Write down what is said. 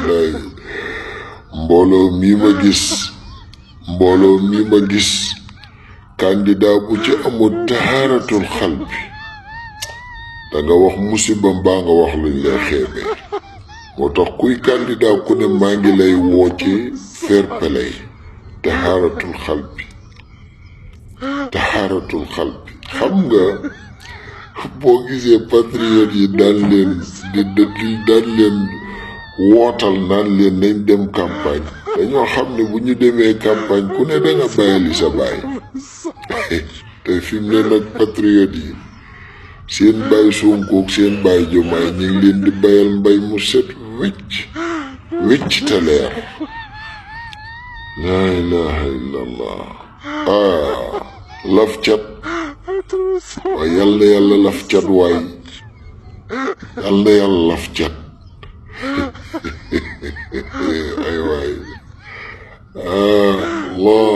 billaay mbooloo mi ma gis candidat bu ci amul tahaaratul xalbi da nga wax musiba mbaa nga wax luñ lay xeebe moo tax kuy candidat ku ne maa ngi lay woo ci fair play tahaaratul xalbi xam nga boo gisee patriote yi daan leen wootal naan leen nañ dem campagne dañoo xam ne bu ñu demee campagne ku ne danga bàyyili sa baay te fi mu ne nag patriote yi seen baay Sonko ak seen baay Diomaye ñu ngi leen di bayal mbay mu set wecc te leer laa ilaha illallah laf cat waaye yàlla laf cat waay yàlla laf cat ay waay Allah